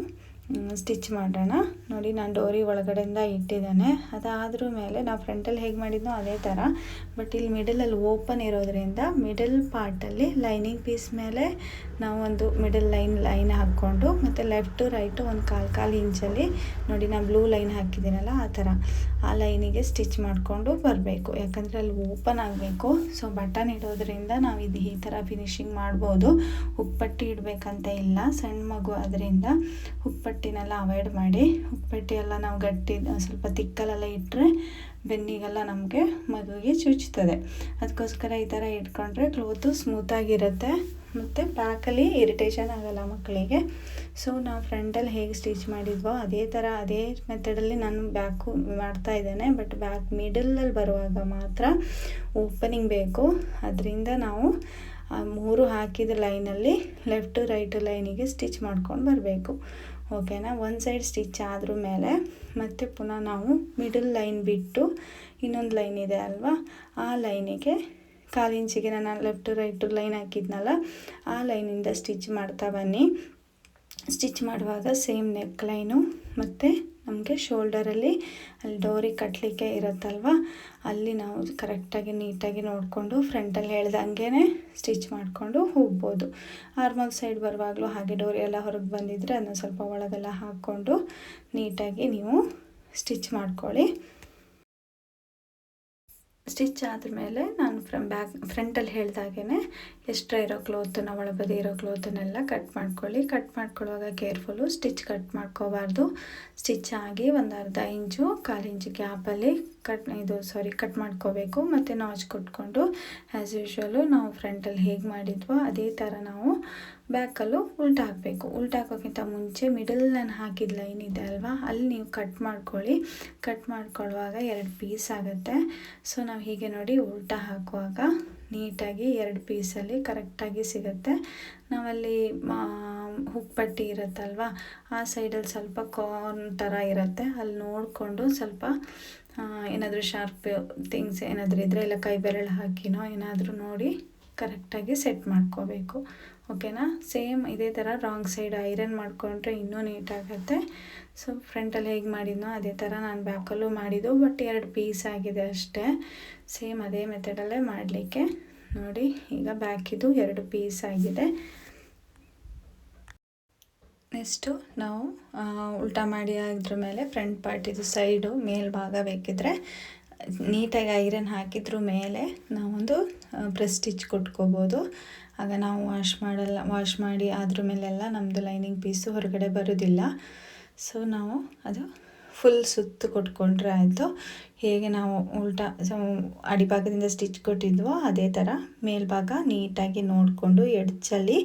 ಸ್ಟಿಚ್ ಮಾಡೋಣ. ನೋಡಿ ನಾನು ಡೋರಿ ಒಳಗಡೆಯಿಂದ ಇಟ್ಟಿದ್ದೇನೆ. ಅದಾದ್ರ ಮೇಲೆ ನಾವು ಫ್ರಂಟಲ್ಲಿ ಹೇಗೆ ಮಾಡಿದ್ನೋ ಅದೇ ಥರ, ಬಟ್ ಇಲ್ಲಿ ಮಿಡಲಲ್ಲಿ ಓಪನ್ ಇರೋದ್ರಿಂದ ಮಿಡಲ್ ಪಾರ್ಟಲ್ಲಿ ಲೈನಿಂಗ್ ಪೀಸ್ ಮೇಲೆ ನಾವು ಒಂದು ಮಿಡಲ್ ಲೈನ್ ಹಾಕ್ಕೊಂಡು ಮತ್ತು ಲೆಫ್ಟ್ ಟು ರೈಟು ಒಂದು ಕಾಲು ಇಂಚಲ್ಲಿ ನೋಡಿ ನಾನು ಬ್ಲೂ ಲೈನ್ ಹಾಕಿದ್ದೀನಲ್ಲ ಆ ಥರ ಆ ಲೈನಿಗೆ ಸ್ಟಿಚ್ ಮಾಡಿಕೊಂಡು ಬರಬೇಕು. ಯಾಕಂದರೆ ಅಲ್ಲಿ ಓಪನ್ ಆಗಬೇಕು. ಸೊ ಬಟನ್ ಇಡೋದ್ರಿಂದ ನಾವು ಈ ಥರ ಫಿನಿಶಿಂಗ್ ಮಾಡ್ಬೋದು. ಹುಕ್ಪಟ್ಟಿ ಇಡಬೇಕಂತ ಇಲ್ಲ, ಸಣ್ಣ ಮಗು ಅದರಿಂದ ಹುಕ್ಪಟ್ಟಿನೆಲ್ಲ ಅವಾಯ್ಡ್ ಮಾಡಿ. ಹುಕ್ಪಟ್ಟಿ ಎಲ್ಲ ನಾವು ಗಟ್ಟಿ ಸ್ವಲ್ಪ ತಿಕ್ಕಲೆಲ್ಲ ಇಟ್ಟರೆ ಬೆನ್ನಿಗೆಲ್ಲ ನಮಗೆ ಮಗುವಿಗೆ ಚುಚ್ತದೆ. ಅದಕ್ಕೋಸ್ಕರ ಈ ಥರ ಇಟ್ಕೊಂಡ್ರೆ ಕ್ಲೋತು ಸ್ಮೂತಾಗಿರುತ್ತೆ ಮತ್ತು ಬ್ಯಾಕಲ್ಲಿ ಇರಿಟೇಷನ್ ಆಗೋಲ್ಲ ಮಕ್ಕಳಿಗೆ. ಸೊ ನಾವು ಫ್ರಂಟಲ್ಲಿ ಹೇಗೆ ಸ್ಟಿಚ್ ಮಾಡಿದ್ವೋ ಅದೇ ಥರ ಅದೇ ಮೆಥಡಲ್ಲಿ ನಾನು ಬ್ಯಾಕು ಮಾಡ್ತಾ ಇದ್ದೇನೆ. ಬಟ್ ಬ್ಯಾಕ್ ಮಿಡಲಲ್ಲಿ ಬರುವಾಗ ಮಾತ್ರ ಓಪನಿಂಗ್ ಬೇಕು. ಅದರಿಂದ ನಾವು ಆ 3 ಹಾಕಿದ ಲೈನಲ್ಲಿ ಲೆಫ್ಟ್ ಟು ರೈಟ್ ಲೈನಿಗೆ ಸ್ಟಿಚ್ ಮಾಡ್ಕೊಂಡು ಬರಬೇಕು. ಓಕೆನಾ. ಒಂದು ಸೈಡ್ ಸ್ಟಿಚ್ ಆದ್ರ ಮೇಲೆ ಮತ್ತೆ ಪುನಃ ನಾವು ಮಿಡಲ್ ಲೈನ್ ಬಿಟ್ಟು ಇನ್ನೊಂದು ಲೈನ್ ಇದೆ ಅಲ್ವಾ, ಆ ಲೈನಿಗೆ ಕಾಲಿಂಚಿಗೆ ನಾನು ಲೆಫ್ಟ್ ಟು ರೈಟ್ ಲೈನ್ ಹಾಕಿದ್ನಲ್ಲ ಆ ಲೈನಿಂದ ಸ್ಟಿಚ್ ಮಾಡ್ತಾ ಬನ್ನಿ. ಸ್ಟಿಚ್ ಮಾಡುವಾಗ ಸೇಮ್ ನೆಕ್ ಲೈನು ಮತ್ತು ನಮಗೆ ಶೋಲ್ಡರಲ್ಲಿ ಅಲ್ಲಿ ಡೋರಿ ಕಟ್ಟಲಿಕ್ಕೆ ಇರುತ್ತಲ್ವ, ಅಲ್ಲಿ ನಾವು ಕರೆಕ್ಟಾಗಿ ನೀಟಾಗಿ ನೋಡಿಕೊಂಡು ಫ್ರಂಟಲ್ಲಿ ಹೇಳ್ದಂಗೆ ಸ್ಟಿಚ್ ಮಾಡಿಕೊಂಡು ಹೋಗ್ಬೋದು. ಆರ್ಮಲ್ ಸೈಡ್ ಬರುವಾಗಲೂ ಹಾಗೆ ಡೋರಿ ಎಲ್ಲ ಹೊರಗೆ ಬಂದಿದ್ದರೆ ಅದನ್ನ ಸ್ವಲ್ಪ ಒಳಗೆಲ್ಲ ಹಾಕ್ಕೊಂಡು ನೀಟಾಗಿ ನೀವು ಸ್ಟಿಚ್ ಮಾಡ್ಕೊಳ್ಳಿ. ಸ್ಟಿಚ್ ಆದಮೇಲೆ ನಾನು ಫ್ರಂಟಲ್ಲಿ ಹೇಳ್ದಾಗೇ ಎಕ್ಸ್ಟ್ರಾ ಇರೋ ಕ್ಲೋತನ್ನ ಒಳಬದಿ ಇರೋ ಕ್ಲೋತನ್ನೆಲ್ಲ ಕಟ್ ಮಾಡ್ಕೊಳ್ಳಿ. ಕಟ್ ಮಾಡ್ಕೊಳ್ಳುವಾಗ ಕೇರ್ಫುಲ್ಲು, ಸ್ಟಿಚ್ ಕಟ್ ಮಾಡ್ಕೋಬಾರ್ದು. ಸ್ಟಿಚ್ ಆಗಿ ಒಂದು ಅರ್ಧ ಇಂಚು 1/4 ಇಂಚು ಗ್ಯಾಪಲ್ಲಿ ಕಟ್ ಮಾಡ್ಕೋಬೇಕು. ಮತ್ತು ನಾಚ್ ಕೊಟ್ಕೊಂಡು ಆ್ಯಸ್ ಯೂಶ್ವಲು ನಾವು ಫ್ರಂಟಲ್ಲಿ ಹೇಗೆ ಮಾಡಿದ್ವೋ ಅದೇ ಥರ ನಾವು ಬ್ಯಾಕಲ್ಲೂ ಉಲ್ಟಾ ಹಾಕಬೇಕು. ಉಲ್ಟಾ ಹಾಕೋಕ್ಕಿಂತ ಮುಂಚೆ ಮಿಡಲ್ ನಾನು ಹಾಕಿದ ಲೈನ್ ಇದೆ ಅಲ್ವಾ, ಅಲ್ಲಿ ನೀವು ಕಟ್ ಮಾಡ್ಕೊಳ್ಳಿ. ಕಟ್ ಮಾಡ್ಕೊಳ್ಳುವಾಗ 2 ಪೀಸ್ ಆಗುತ್ತೆ. ಸೊ ನಾವು ಹೀಗೆ ನೋಡಿ ಉಲ್ಟಾ ಹಾಕುವಾಗ ನೀಟಾಗಿ 2 ಪೀಸಲ್ಲಿ ಕರೆಕ್ಟಾಗಿ ಸಿಗುತ್ತೆ. ನಾವಲ್ಲಿ ಹುಕ್ ಪಟ್ಟಿ ಇರುತ್ತಲ್ವ, ಆ ಸೈಡಲ್ಲಿ ಸ್ವಲ್ಪ ಕಾರ್ನ್ ಥರ ಇರುತ್ತೆ, ಅಲ್ಲಿ ನೋಡಿಕೊಂಡು ಸ್ವಲ್ಪ ಏನಾದರೂ ಶಾರ್ಪ್ ಥಿಂಗ್ಸ್ ಏನಾದರೂ ಇದ್ದರೆ ಇಲ್ಲ ಕೈ ಬೆರಳು ಹಾಕಿನೋ ಏನಾದರೂ ನೋಡಿ ಕರೆಕ್ಟಾಗಿ ಸೆಟ್ ಮಾಡ್ಕೋಬೇಕು. ಓಕೆನಾ. ಸೇಮ್ ಇದೇ ಥರ ರಾಂಗ್ ಸೈಡ್ ಐರನ್ ಮಾಡಿಕೊಂಡ್ರೆ ಇನ್ನೂ ನೀಟಾಗುತ್ತೆ. ಸೊ ಫ್ರಂಟಲ್ಲಿ ಹೇಗೆ ಮಾಡಿದ್ನೋ ಅದೇ ಥರ ನಾನು ಬ್ಯಾಕಲ್ಲೂ ಮಾಡಿದ್ದು, ಬಟ್ 2 ಪೀಸ್ ಆಗಿದೆ ಅಷ್ಟೇ. ಸೇಮ್ ಅದೇ ಮೆಥಡಲ್ಲೇ ಮಾಡಲಿಕ್ಕೆ ನೋಡಿ. ಈಗ ಬ್ಯಾಕಿದು 2 ಪೀಸ್ ಆಗಿದೆ. ನೆಕ್ಸ್ಟು ನಾವು ಉಲ್ಟಾ ಮಾಡಿ ಅದ್ರ ಮೇಲೆ ಫ್ರಂಟ್ ಪಾರ್ಟಿದು ಸೈಡು ಮೇಲ್ಭಾಗ ಬೇಕಿದ್ರೆ ನೀಟಾಗಿ ಐರನ್ ಹಾಕಿದ್ರ ಮೇಲೆ ನಾವೊಂದು ಪ್ರೆಸ್ ಸ್ಟಿಚ್ ಕೊಟ್ಕೋಬೋದು. ಆಗ ನಾವು ವಾಶ್ ಮಾಡಿ ಅದ್ರ ಮೇಲೆಲ್ಲ ನಮ್ಮದು ಲೈನಿಂಗ್ ಪೀಸು ಹೊರಗಡೆ ಬರೋದಿಲ್ಲ. ಸೊ ನಾವು ಅದು ಫುಲ್ ಸುತ್ತು ಕೊಟ್ಕೊಂಡ್ರೆ ಆಯಿತು. ಹೇಗೆ ನಾವು ಉಲ್ಟಾ ಅಡಿಭಾಗದಿಂದ ಸ್ಟಿಚ್ ಕೊಟ್ಟಿದ್ವೋ ಅದೇ ಥರ ಮೇಲ್ಭಾಗ ನೀಟಾಗಿ ನೋಡಿಕೊಂಡು ಎಡ್ಜಲ್ಲಿ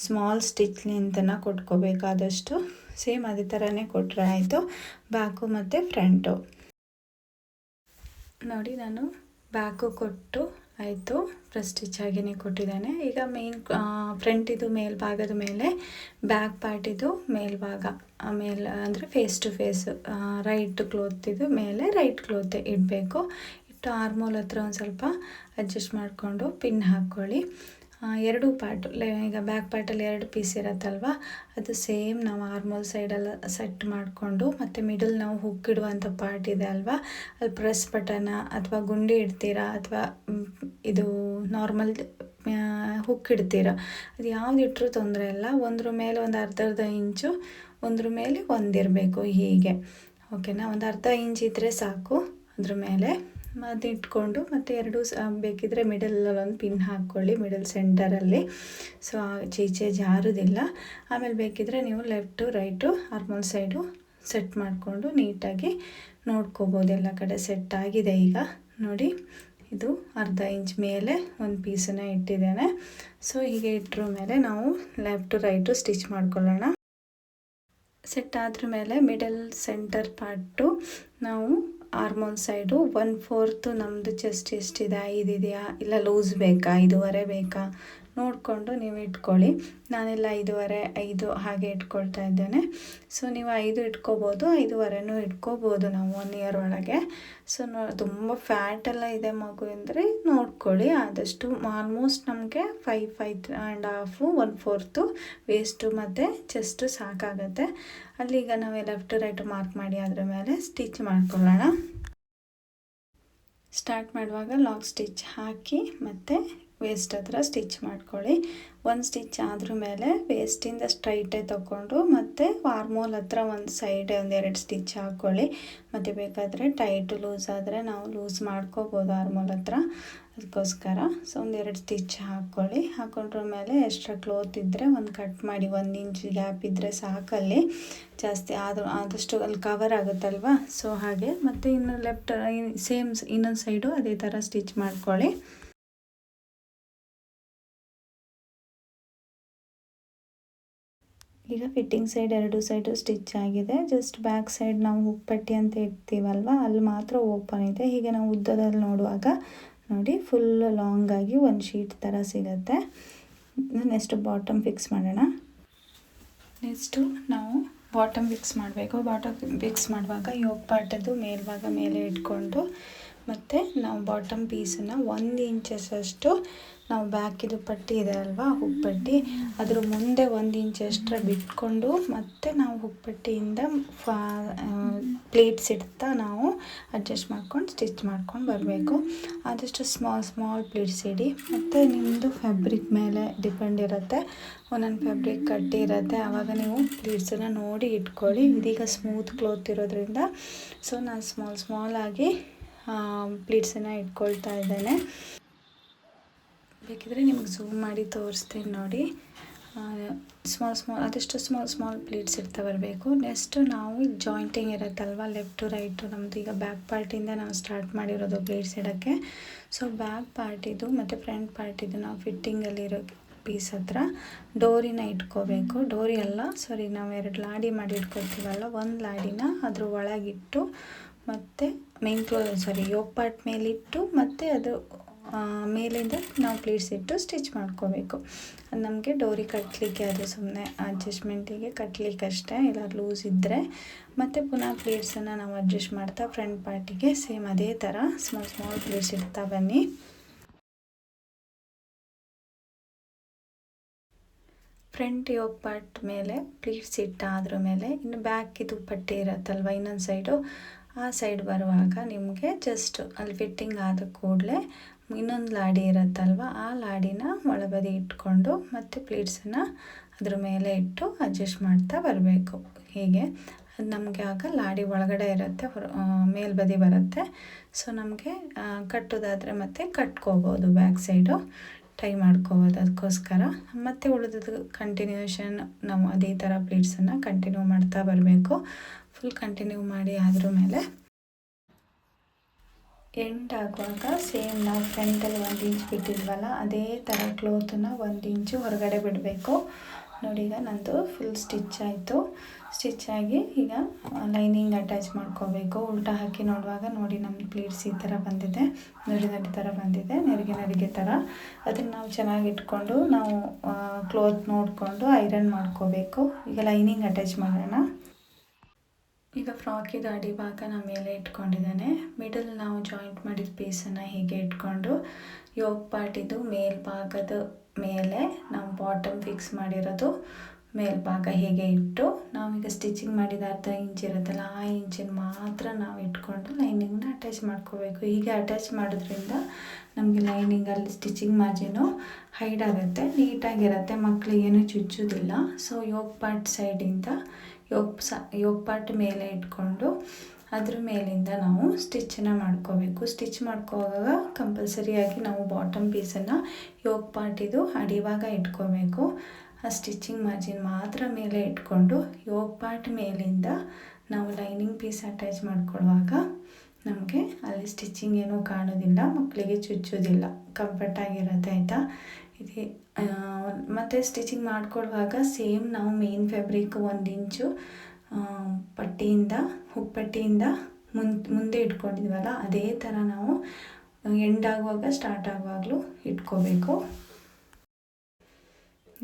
ಸ್ಮಾಲ್ ಸ್ಟಿಚ್ನಿಂದನ ಕೊಟ್ಕೋಬೇಕಾದಷ್ಟು ಸೇಮ್ ಅದೇ ಥರನೇ ಕೊಟ್ಟರೆ ಆಯಿತು. ಬ್ಯಾಕು ಮತ್ತು ಫ್ರಂಟು ನೋಡಿ ನಾನು ಬ್ಯಾಕು ಕೊಟ್ಟು ಆಯಿತು, ಪ್ರೆಸ್ ಸ್ಟಿಚ್ ಆಗಿಯೇ ಕೊಟ್ಟಿದ್ದಾನೆ. ಈಗ ಫ್ರಂಟಿದು ಮೇಲ್ಭಾಗದ ಮೇಲೆ ಬ್ಯಾಕ್ ಪಾರ್ಟಿದು ಮೇಲ್ಭಾಗ ಆಮೇಲೆ ಅಂದರೆ ಫೇಸ್ ಟು ಫೇಸ್ ರೈಟ್ ಕ್ಲೋತಿದು ಮೇಲೆ ರೈಟ್ ಕ್ಲೋತೆ ಇಡಬೇಕು. ಇಟ್ಟು ಆರ್ಮೋಲ್ ಹತ್ರ ಒಂದು ಸ್ವಲ್ಪ ಅಡ್ಜಸ್ಟ್ ಮಾಡಿಕೊಂಡು ಪಿನ್ ಹಾಕ್ಕೊಳ್ಳಿ. 2 ಪಾರ್ಟು ಈಗ ಬ್ಯಾಕ್ ಪಾರ್ಟಲ್ಲಿ 2 ಪೀಸ್ ಇರುತ್ತಲ್ವ, ಅದು ಸೇಮ್ ನಾವು ಆರ್ಮೋಲ್ ಸೈಡೆಲ್ಲ ಸೆಟ್ ಮಾಡಿಕೊಂಡು ಮತ್ತು ಮಿಡಲ್ ನಾವು ಹುಕ್ ಇಡುವಂಥ ಪಾರ್ಟ್ ಇದೆ ಅಲ್ವಾ, ಅಲ್ಲಿ ಪ್ರೆಸ್ ಬಟನ್ನ ಅಥವಾ ಗುಂಡಿ ಇಡ್ತೀರಾ ಅಥವಾ ಇದು ನಾರ್ಮಲ್ ಹುಕ್ ಇಡ್ತೀರಾ, ಅದು ಯಾವ್ದು ಇಟ್ಟರೂ ತೊಂದರೆ ಇಲ್ಲ. ಒಂದ್ರ ಮೇಲೆ ಒಂದು ಅರ್ಧ ಇಂಚು, ಒಂದ್ರ ಮೇಲೆ ಒಂದಿರಬೇಕು ಹೀಗೆ. ಓಕೆನಾ. ಒಂದು ಅರ್ಧ ಇಂಚ್ ಇದ್ದರೆ ಸಾಕು. ಅದ್ರ ಮೇಲೆ ಅದು ಇಟ್ಕೊಂಡು ಮತ್ತು 2 ಬೇಕಿದ್ದರೆ ಮಿಡಲಲ್ಲೊಂದು ಪಿನ್ ಹಾಕ್ಕೊಳ್ಳಿ, ಮಿಡಲ್ ಸೆಂಟರಲ್ಲಿ. ಸೊ ಈಚೆ ಜಾರೋದಿಲ್ಲ. ಆಮೇಲೆ ಬೇಕಿದ್ದರೆ ನೀವು left right armhole side set ಮಾಡಿಕೊಂಡು ನೀಟಾಗಿ ನೋಡ್ಕೋಬೋದು. ಎಲ್ಲ ಕಡೆ ಸೆಟ್ ಆಗಿದೆ ಈಗ ನೋಡಿ ಇದು ಅರ್ಧ ಇಂಚ್ ಮೇಲೆ ಒಂದು ಪೀಸನ್ನು ಇಟ್ಟಿದ್ದೇನೆ. ಸೊ ಹೀಗೆ ಇಟ್ಟರ ಮೇಲೆ ನಾವು ಲೆಫ್ಟ್ ಟು ರೈಟು ಸ್ಟಿಚ್ ಮಾಡ್ಕೊಳ್ಳೋಣ. ಸೆಟ್ ಆದ್ರ ಮೇಲೆ ಮಿಡಲ್ ಸೆಂಟರ್ ಪಾರ್ಟು ನಾವು ಆರ್ಮೋಲ್ ಸೈಡು 1/4 ನಮ್ಮದು ಚೆಸ್ಟ್ ಎಷ್ಟಿದೆ, 5 ಇದೆಯಾ ಇಲ್ಲ ಲೂಸ್ ಬೇಕಾ 5.5 ಬೇಕಾ ನೋಡಿಕೊಂಡು ನೀವು ಇಟ್ಕೊಳ್ಳಿ. ನಾನೆಲ್ಲ 5.5 5 ಹಾಗೆ ಇಟ್ಕೊಳ್ತಾ ಇದ್ದೇನೆ. ಸೊ ನೀವು 5 ಇಟ್ಕೋಬೋದು, 5.5 ಇಟ್ಕೋಬೋದು ನಾವು 1 ಇಯರ್ ಒಳಗೆ. ಸೊ ತುಂಬ ಫ್ಯಾಟೆಲ್ಲ ಇದೆ ಮಗು ಅಂದರೆ ನೋಡ್ಕೊಳ್ಳಿ. ಆದಷ್ಟು ಆಲ್ಮೋಸ್ಟ್ ನಮಗೆ 5.5 1/4 ವೇಸ್ಟು ಮತ್ತು ಚೆಸ್ಟು ಸಾಕಾಗುತ್ತೆ. ಅಲ್ಲಿಗ ನಾವು ಲೆಫ್ಟ್ ರೈಟ್ ಮಾರ್ಕ್ ಮಾಡಿ ಅದರ ಮೇಲೆ ಸ್ಟಿಚ್ ಮಾಡ್ಕೊಳ್ಳೋಣ. ಸ್ಟಾರ್ಟ್ ಮಾಡುವಾಗ ಲಾಕ್ ಸ್ಟಿಚ್ ಹಾಕಿ ಮತ್ತು ವೇಸ್ಟ್ ಹತ್ರ ಸ್ಟಿಚ್ ಮಾಡ್ಕೊಳ್ಳಿ. ಒಂದು ಸ್ಟಿಚ್ ಆದ್ರ ಮೇಲೆ ವೇಸ್ಟಿಂದ ಸ್ಟ್ರೈಟೇ ತೊಗೊಂಡು ಮತ್ತು ಆರ್ಮೋಲ್ ಹತ್ರ ಒಂದು ಸೈಡ್ 1-2 ಸ್ಟಿಚ್ ಹಾಕ್ಕೊಳ್ಳಿ. ಮತ್ತು ಬೇಕಾದರೆ ಟೈಟ್ ಲೂಸ್ ಆದರೆ ನಾವು ಲೂಸ್ ಮಾಡ್ಕೋಬೋದು ಆರ್ಮೋಲ್ ಹತ್ರ, ಅದಕ್ಕೋಸ್ಕರ ಸೊ 1-2 ಸ್ಟಿಚ್ ಹಾಕ್ಕೊಳ್ಳಿ. ಹಾಕೊಂಡ್ರ ಮೇಲೆ ಎಕ್ಸ್ಟ್ರಾ ಕ್ಲೋತ್ ಇದ್ದರೆ ಒಂದು ಕಟ್ ಮಾಡಿ, 1 ಇಂಚ್ ಗ್ಯಾಪ್ ಇದ್ದರೆ ಸಾಕಲ್ಲಿ, ಜಾಸ್ತಿ ಆದಷ್ಟು ಅಲ್ಲಿ ಕವರ್ ಆಗುತ್ತಲ್ವ. ಸೊ ಹಾಗೆ ಮತ್ತು ಇನ್ನು ಲೆಫ್ಟ್ ಸೇಮ್ ಇನ್ನೊಂದು ಸೈಡು ಅದೇ ಥರ ಸ್ಟಿಚ್ ಮಾಡ್ಕೊಳ್ಳಿ. ಈಗ ಫಿಟ್ಟಿಂಗ್ ಸೈಡ್ 2 ಸೈಡು ಸ್ಟಿಚ್ ಆಗಿದೆ. ಜಸ್ಟ್ ಬ್ಯಾಕ್ ಸೈಡ್ ನಾವು ಹುಕ್ಪಟ್ಟಿ ಅಂತ ಇಡ್ತೀವಲ್ವ ಅಲ್ಲಿ ಮಾತ್ರ ಓಪನ್ ಇದೆ. ಹೀಗೆ ನಾವು ಉದ್ದದಲ್ಲಿ ನೋಡುವಾಗ ನೋಡಿ ಫುಲ್ ಲಾಂಗಾಗಿ ಒಂದು ಶೀಟ್ ಥರ ಸಿಗುತ್ತೆ. ನೆಕ್ಸ್ಟು ಬಾಟಮ್ ಫಿಕ್ಸ್ ಮಾಡೋಣ. ನೆಕ್ಸ್ಟು ನಾವು ಬಾಟಮ್ ಫಿಕ್ಸ್ ಮಾಡಬೇಕು. ಬಾಟಮ್ ಫಿಕ್ಸ್ ಮಾಡುವಾಗ ಯೋಕ್ ಪಾರ್ಟದ್ದು ಮೇಲ್ಭಾಗ ಮೇಲೆ ಇಟ್ಕೊಂಡು ಮತ್ತು ನಾವು ಬಾಟಮ್ ಪೀಸನ್ನು 1 ಇಂಚಷ್ಟು ನಾವು ಬ್ಯಾಕಿದು ಪಟ್ಟಿ ಇದೆ ಅಲ್ವಾ ಹುಕ್ಪಟ್ಟಿ, ಅದ್ರ ಮುಂದೆ 1 ಇಂಚ್ ಎಕ್ಸ್ಟ್ರಾ ಬಿಟ್ಕೊಂಡು ಮತ್ತು ನಾವು ಹುಕ್ಪಟ್ಟಿಯಿಂದ ಪ್ಲೇಟ್ಸ್ ಇಡ್ತಾ ನಾವು ಅಡ್ಜಸ್ಟ್ ಮಾಡ್ಕೊಂಡು ಸ್ಟಿಚ್ ಮಾಡ್ಕೊಂಡು ಬರಬೇಕು. ಆದಷ್ಟು ಸ್ಮಾಲ್ ಪ್ಲೇಟ್ಸ್ ಇಡಿ. ಮತ್ತು ನಿಮ್ಮದು ಫ್ಯಾಬ್ರಿಕ್ ಮೇಲೆ ಡಿಪೆಂಡ್ ಇರುತ್ತೆ. ಒಂದೊಂದು ಫ್ಯಾಬ್ರಿಕ್ ಕಟ್ಟಿ ಇರುತ್ತೆ, ಆವಾಗ ನೀವು ಪ್ಲೇಟ್ಸನ್ನು ನೋಡಿ ಇಟ್ಕೊಳ್ಳಿ. ಇದೀಗ ಸ್ಮೂತ್ ಕ್ಲೋತ್ ಇರೋದ್ರಿಂದ ಸೊ ನಾನು ಸ್ಮಾಲ್ ಆಗಿ ಪ್ಲೇಟ್ಸನ್ನು ಇಟ್ಕೊಳ್ತಾ ಇದ್ದೇನೆ. ಬೇಕಿದ್ರೆ ನಿಮ್ಗೆ ಝೂಮ್ ಮಾಡಿ ತೋರಿಸ್ತೀನಿ ನೋಡಿ. ಆದಷ್ಟು ಸ್ಮಾಲ್ ಪ್ಲೇಟ್ಸ್ ಇಡ್ತಾ ಬರಬೇಕು. ನೆಕ್ಸ್ಟು ನಾವು ಜಾಯಿಂಟಿಂಗ್ ಇರುತ್ತಲ್ವ ಲೆಫ್ಟ್ ಟು ರೈಟು, ನಮ್ಮದು ಈಗ ಬ್ಯಾಕ್ ಪಾರ್ಟಿಂದ ನಾವು ಸ್ಟಾರ್ಟ್ ಮಾಡಿರೋದು ಪ್ಲೇಟ್ಸ್ ಇಡೋಕ್ಕೆ. ಸೊ ಬ್ಯಾಕ್ ಪಾರ್ಟಿದು ಮತ್ತು ಫ್ರಂಟ್ ಪಾರ್ಟಿದು ನಾವು ಫಿಟ್ಟಿಂಗಲ್ಲಿರೋ ಪೀಸ್ ಹತ್ರ ಡೋರಿನ ಇಟ್ಕೋಬೇಕು. ಡೋರಿ ಅಲ್ಲ ಸಾರಿ, ನಾವು 2 ಲಾಡಿ ಮಾಡಿ ಇಟ್ಕೊಳ್ತೀವಲ್ಲ, ಒಂದು ಲಾಡಿನ ಅದ್ರ ಒಳಗಿಟ್ಟು ಮತ್ತು ಯೋಕ್ ಪಾರ್ಟ್ ಮೇಲಿಟ್ಟು ಮತ್ತು ಅದು ಮೇಲಿಂದ ನಾವು ಪ್ಲೇಟ್ಸ್ ಇಟ್ಟು ಸ್ಟಿಚ್ ಮಾಡ್ಕೋಬೇಕು. ಅದು ನಮಗೆ ಡೋರಿ ಕಟ್ಟಲಿಕ್ಕೆ, ಅದು ಸುಮ್ಮನೆ ಅಡ್ಜಸ್ಟ್ಮೆಂಟಿಗೆ ಕಟ್ಟಲಿಕ್ಕೆ ಅಷ್ಟೇ, ಇಲ್ಲ ಲೂಸ್ ಇದ್ದರೆ. ಮತ್ತು ಪುನಃ ಪ್ಲೇಟ್ಸನ್ನು ನಾವು ಅಡ್ಜಸ್ಟ್ ಮಾಡ್ತಾ ಫ್ರಂಟ್ ಪಾರ್ಟಿಗೆ ಸೇಮ್ ಅದೇ ಥರ ಸ್ಮಾಲ್ ಪ್ಲೇಟ್ಸ್ ಇಡ್ತಾ ಬನ್ನಿ. ಫ್ರಂಟ್ ಯೋಕ್ ಪಾರ್ಟ್ ಮೇಲೆ ಪ್ಲೀಟ್ಸ್ ಇಟ್ಟಾದ್ರ ಮೇಲೆ ಇನ್ನು ಬ್ಯಾಕಿದು ಪಟ್ಟಿ ಇರುತ್ತಲ್ವ ಇನ್ನೊಂದು ಸೈಡು, ಆ ಸೈಡ್ ಬರುವಾಗ ನಿಮಗೆ ಜಸ್ಟ್ ಅಲ್ಲಿ ಫಿಟ್ಟಿಂಗ್ ಆದ ಕೂಡಲೇ ಇನ್ನೊಂದು ಲಾಡಿ ಇರುತ್ತಲ್ವ ಆ ಲಾಡಿನ ಒಳಬದಿ ಇಟ್ಕೊಂಡು ಮತ್ತು ಪ್ಲೇಟ್ಸನ್ನು ಅದ್ರ ಮೇಲೆ ಇಟ್ಟು ಅಡ್ಜಸ್ಟ್ ಮಾಡ್ತಾ ಬರಬೇಕು. ಹೀಗೆ ಅದು ನಮಗೆ ಆಗ ಲಾಡಿ ಒಳಗಡೆ ಇರುತ್ತೆ, ಮೇಲ್ಬದಿ ಬರುತ್ತೆ. ಸೊ ನಮಗೆ ಕಟ್ಟೋದಾದರೆ ಮತ್ತೆ ಕಟ್ಕೋಬೋದು, ಬ್ಯಾಕ್ ಸೈಡು ಟೈ ಮಾಡ್ಕೋಬೋದು. ಅದಕ್ಕೋಸ್ಕರ ಮತ್ತು ಉಳಿದದ್ದು ಕಂಟಿನ್ಯೂಷನ್ ನಾವು ಅದೇ ಥರ ಪ್ಲೇಟ್ಸನ್ನು ಕಂಟಿನ್ಯೂ ಮಾಡ್ತಾ ಬರಬೇಕು. ಫುಲ್ ಕಂಟಿನ್ಯೂ ಮಾಡಿ ಆದ್ರ ಮೇಲೆ ಎಂಡ್ ಆಗುವಾಗ ಸೇಮ್ ನಾವು ಫ್ರಂಟಲ್ಲಿ 1 ಇಂಚ್ ಬಿಟ್ಟಿದ್ವಲ್ಲ ಅದೇ ಥರ ಕ್ಲೋತನ್ನು 1 ಇಂಚು ಹೊರಗಡೆ ಬಿಡಬೇಕು. ನೋಡಿ ಈಗ ನಂದು ಫುಲ್ ಸ್ಟಿಚ್ ಆಯಿತು. ಸ್ಟಿಚ್ ಆಗಿ ಈಗ ಲೈನಿಂಗ್ ಅಟ್ಯಾಚ್ ಮಾಡ್ಕೋಬೇಕು. ಉಲ್ಟಾ ಹಾಕಿ ನೋಡುವಾಗ ನೋಡಿ ನಮ್ಮ ಪ್ಲೇಟ್ಸ್ ಈ ಥರ ಬಂದಿದೆ, ನಡಿ ಥರ ಬಂದಿದೆ, ನೆರಿಗೆ ಥರ. ಅದನ್ನು ನಾವು ಚೆನ್ನಾಗಿ ಇಟ್ಕೊಂಡು ನಾವು ಕ್ಲೋತ್ ನೋಡಿಕೊಂಡು ಐರನ್ ಮಾಡ್ಕೋಬೇಕು. ಈಗ ಲೈನಿಂಗ್ ಅಟ್ಯಾಚ್ ಮಾಡೋಣ. ಈಗ ಫ್ರಾಕಿದು ಅಡಿಭಾಗ ನಾನು ಮೇಲೆ ಇಟ್ಕೊಂಡಿದ್ದೇನೆ. ಮಿಡಲ್ ನಾವು ಜಾಯಿಂಟ್ ಮಾಡಿದ ಪೀಸನ್ನು ಹೀಗೆ ಇಟ್ಕೊಂಡು ಯೋಕ್ ಪಾರ್ಟಿದು ಮೇಲ್ಭಾಗದ ಮೇಲೆ ನಾವು ಬಾಟಮ್ ಫಿಕ್ಸ್ ಮಾಡಿರೋದು ಮೇಲ್ಭಾಗ ಹೀಗೆ ಇಟ್ಟು ನಾವೀಗ ಸ್ಟಿಚಿಂಗ್ ಮಾಡಿದ 1/2 ಇಂಚ್ ಇರುತ್ತಲ್ಲ ಆ ಇಂಚಿನ ಮಾತ್ರ ನಾವು ಇಟ್ಕೊಂಡು ಲೈನಿಂಗ್ನ ಅಟ್ಯಾಚ್ ಮಾಡ್ಕೋಬೇಕು. ಹೀಗೆ ಅಟ್ಯಾಚ್ ಮಾಡೋದ್ರಿಂದ ನಮಗೆ ಲೈನಿಂಗಲ್ಲಿ ಸ್ಟಿಚಿಂಗ್ ಮಾರ್ಜಿನು ಹೈಡ್ ಆಗುತ್ತೆ, ನೀಟಾಗಿರುತ್ತೆ, ಮಕ್ಕಳಿಗೇನು ಚುಚ್ಚೋದಿಲ್ಲ. ಸೊ ಯೋಕ್ ಪಾರ್ಟ್ ಸೈಡಿಂದ ಯೋಕ್ ಪಾರ್ಟ್ ಮೇಲೆ ಇಟ್ಕೊಂಡು ಅದ್ರ ಮೇಲಿಂದ ನಾವು ಸ್ಟಿಚ್ಚನ್ನು ಮಾಡ್ಕೋಬೇಕು. ಸ್ಟಿಚ್ ಮಾಡ್ಕೋವಾಗ ಕಂಪಲ್ಸರಿಯಾಗಿ ನಾವು ಬಾಟಮ್ ಪೀಸನ್ನು ಯೋಕ್ ಪಾರ್ಟಿದು ಅಡಿಭಾಗ ಇಟ್ಕೋಬೇಕು. ಆ ಸ್ಟಿಚಿಂಗ್ ಮಾರ್ಜಿನ್ ಮಾತ್ರ ಮೇಲೆ ಇಟ್ಕೊಂಡು ಯೋಕ್ ಪಾರ್ಟ್ ಮೇಲಿಂದ ನಾವು ಲೈನಿಂಗ್ ಪೀಸ್ ಅಟ್ಯಾಚ್ ಮಾಡ್ಕೊಳ್ಳುವಾಗ ನಮಗೆ ಅಲ್ಲಿ ಸ್ಟಿಚಿಂಗ್ ಏನೂ ಕಾಣೋದಿಲ್ಲ, ಮಕ್ಕಳಿಗೆ ಚುಚ್ಚೋದಿಲ್ಲ, ಕಂಫರ್ಟಾಗಿರುತ್ತೆ ಆಯಿತಾ. ಇದು ಮತ್ತು ಸ್ಟಿಚಿಂಗ್ ಮಾಡ್ಕೊಳ್ಳುವಾಗ ಸೇಮ್ ನಾವು ಮೇನ್ ಫ್ಯಾಬ್ರಿಕ್ 1 ಇಂಚು ಪಟ್ಟಿಯಿಂದ ಹುಕ್ಕುಪಟ್ಟಿಯಿಂದ ಮುಂದೆ ಇಟ್ಕೊಂಡಿದ್ವಲ್ಲ ಅದೇ ಥರ ನಾವು ಎಂಡ್ ಆಗುವಾಗ ಸ್ಟಾರ್ಟ್ ಆಗುವಾಗಲೂ ಇಟ್ಕೋಬೇಕು.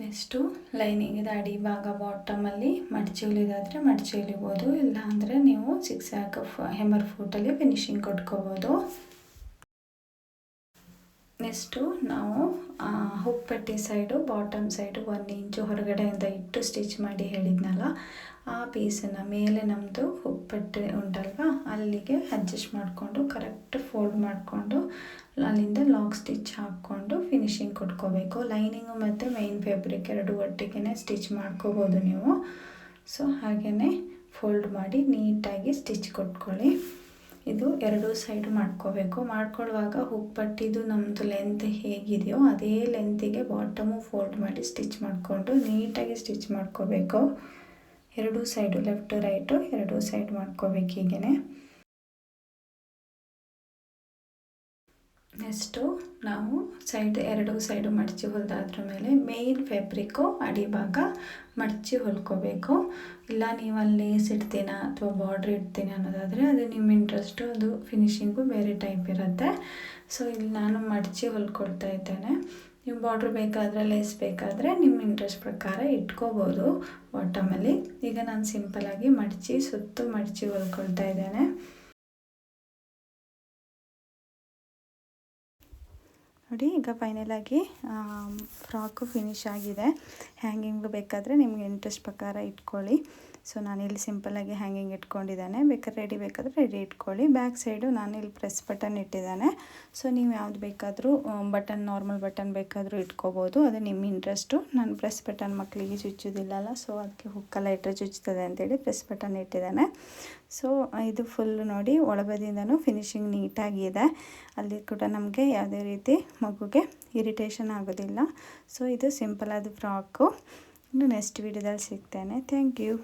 ನೆಕ್ಸ್ಟು ಲೈನಿಂಗಿದ ಅಡಿ ಭಾಗ ಬಾಟಮಲ್ಲಿ ಮಡಚಿ ಹೊಲಿಯೋದಾದರೆ ಮಡಚಿ ಹೊಲಿಬೋದು, ಇಲ್ಲ ಅಂದರೆ ನೀವು ಸಿಕ್ಸಾಕ್ ಹೆಮ್ಮರ್ ಫೂಟಲ್ಲಿ ಫಿನಿಶಿಂಗ್ ಕೊಟ್ಕೋಬೋದು. ನೆಕ್ಸ್ಟು ನಾವು ಹುಕ್ಕುಪಟ್ಟಿ ಸೈಡು ಬಾಟಮ್ ಸೈಡು 1 ಇಂಚು ಹೊರಗಡೆಯಿಂದ ಇಟ್ಟು ಸ್ಟಿಚ್ ಮಾಡಿ ಹೇಳಿದ್ನಲ್ಲ, ಆ ಪೀಸನ್ನು ಮೇಲೆ ನಮ್ಮದು ಹುಕ್ಕುಪಟ್ಟಿ ಉಂಟಲ್ವ ಅಲ್ಲಿಗೆ ಅಡ್ಜಸ್ಟ್ ಮಾಡಿಕೊಂಡು ಕರೆಕ್ಟ್ ಫೋಲ್ಡ್ ಮಾಡಿಕೊಂಡು ಅಲ್ಲಿಂದ ಲಾಕ್ ಸ್ಟಿಚ್ ಹಾಕ್ಕೊಂಡು ಫಿನಿಶಿಂಗ್ ಕೊಟ್ಕೋಬೇಕು. ಲೈನಿಂಗು ಮತ್ತು ಮೇನ್ ಫ್ಯಾಬ್ರಿಕ್ 2 ಒಟ್ಟಿಗೆ ಸ್ಟಿಚ್ ಮಾಡ್ಕೋಬೋದು ನೀವು. ಸೊ ಹಾಗೆಯೇ ಫೋಲ್ಡ್ ಮಾಡಿ ನೀಟಾಗಿ ಸ್ಟಿಚ್ ಕೊಟ್ಕೊಳ್ಳಿ. ಇದು 2 ಸೈಡ್ ಮಾಡ್ಕೋಬೇಕು. ಮಾಡ್ಕೊಳ್ಳುವಾಗ ಹುಕ್ಕುಪಟ್ಟಿದು ನಮ್ಮದು ಲೆಂತ್ ಹೇಗಿದೆಯೋ ಅದೇ ಲೆಂತಿಗೆ ಬಾಟಮು ಫೋಲ್ಡ್ ಮಾಡಿ ಸ್ಟಿಚ್ ಮಾಡಿಕೊಂಡು ನೀಟಾಗಿ ಸ್ಟಿಚ್ ಮಾಡ್ಕೋಬೇಕು. 2 ಸೈಡು ಲೆಫ್ಟ್ ರೈಟು 2 ಸೈಡ್ ಮಾಡ್ಕೋಬೇಕು ಹೀಗೇ. ನೆಕ್ಸ್ಟು ನಾವು ಎರಡು ಸೈಡು ಮಡಚಿ ಹೊಲಿದಾದ್ರ ಮೇಲೆ ಮೇನ್ ಫ್ಯಾಬ್ರಿಕ್ಕು ಅಡಿಭಾಗ ಮಡಚಿ ಹೊಲ್ಕೋಬೇಕು. ಇಲ್ಲ ನೀವು ಅಲ್ಲಿ ಲೇಸ್ ಇಡ್ತೀನ ಅಥವಾ ಬಾರ್ಡ್ರ್ ಇಡ್ತೀನಿ ಅನ್ನೋದಾದರೆ ಅದು ನಿಮ್ಮ ಇಂಟ್ರೆಸ್ಟು, ಅದು ಫಿನಿಶಿಂಗು ಬೇರೆ ಟೈಪ್ ಇರುತ್ತೆ. ಸೊ ಇಲ್ಲಿ ನಾನು ಮಡಚಿ ಹೊಲ್ಕೊಳ್ತಾ ಇದ್ದೇನೆ. ನೀವು ಬಾರ್ಡ್ರ್ ಬೇಕಾದರೆ ಲೇಸ್ ಬೇಕಾದರೆ ನಿಮ್ಮ ಇಂಟ್ರೆಸ್ಟ್ ಪ್ರಕಾರ ಇಟ್ಕೋಬೋದು ಬಾಟಮಲ್ಲಿ. ಈಗ ನಾನು ಸಿಂಪಲಾಗಿ ಸುತ್ತು ಮಡಚಿ ಹೊಲ್ಕೊಳ್ತಾ ಇದ್ದೇನೆ. ನೋಡಿ ಈಗ ಫೈನಲಾಗಿ ಫ್ರಾಕು ಫಿನಿಶ್ ಆಗಿದೆ. ಹ್ಯಾಂಗಿಂಗು ಬೇಕಾದರೆ ನಿಮಗೆ ಇಂಟ್ರೆಸ್ಟ್ ಪ್ರಕಾರ ಇಟ್ಕೊಳ್ಳಿ. ಸೊ ನಾನಿಲ್ಲಿ ಸಿಂಪಲ್ಲಾಗಿ ಹ್ಯಾಂಗಿಂಗ್ ಇಟ್ಕೊಂಡಿದ್ದಾನೆ. ಬೇಕಾದ್ರೆ ರೆಡಿ ಇಟ್ಕೊಳ್ಳಿ. ಬ್ಯಾಕ್ ಸೈಡು ನಾನಿಲ್ಲಿ ಪ್ರೆಸ್ ಬಟನ್ ಇಟ್ಟಿದ್ದಾನೆ. ಸೊ ನೀವು ಯಾವ್ದು ಬೇಕಾದರೂ ನಾರ್ಮಲ್ ಬಟನ್ ಬೇಕಾದರೂ ಇಟ್ಕೋಬೋದು, ಅದು ನಿಮ್ಮ ಇಂಟ್ರೆಸ್ಟು. ನಾನು ಪ್ರೆಸ್ ಬಟನ್ ಮಕ್ಕಳಿಗೆ ಚುಚ್ಚೋದಿಲ್ಲಲ್ಲ, ಸೊ ಅದಕ್ಕೆ ಹುಕ್ಕೆಲ್ಲ ಇಟ್ಟರೆ ಚುಚ್ಚುತ್ತದೆ ಅಂತೇಳಿ ಪ್ರೆಸ್ ಬಟನ್ ಇಟ್ಟಿದ್ದಾನೆ. ಸೊ ಇದು ಫುಲ್ಲು ನೋಡಿ ಒಳಬದಿಯಿಂದನೂ ಫಿನಿಶಿಂಗ್ ನೀಟಾಗಿದೆ. ಅಲ್ಲಿ ಕೂಡ ನಮಗೆ ಯಾವುದೇ ರೀತಿ ಮಗುಗೆ ಇರಿಟೇಷನ್ ಆಗೋದಿಲ್ಲ. ಸೊ ಇದು ಸಿಂಪಲ್ ಆದ ಫ್ರಾಕು. ಇನ್ನು ನೆಕ್ಸ್ಟ್ ವಿಡಿಯೋದಲ್ಲಿ ಸಿಗ್ತೇನೆ. Thank you.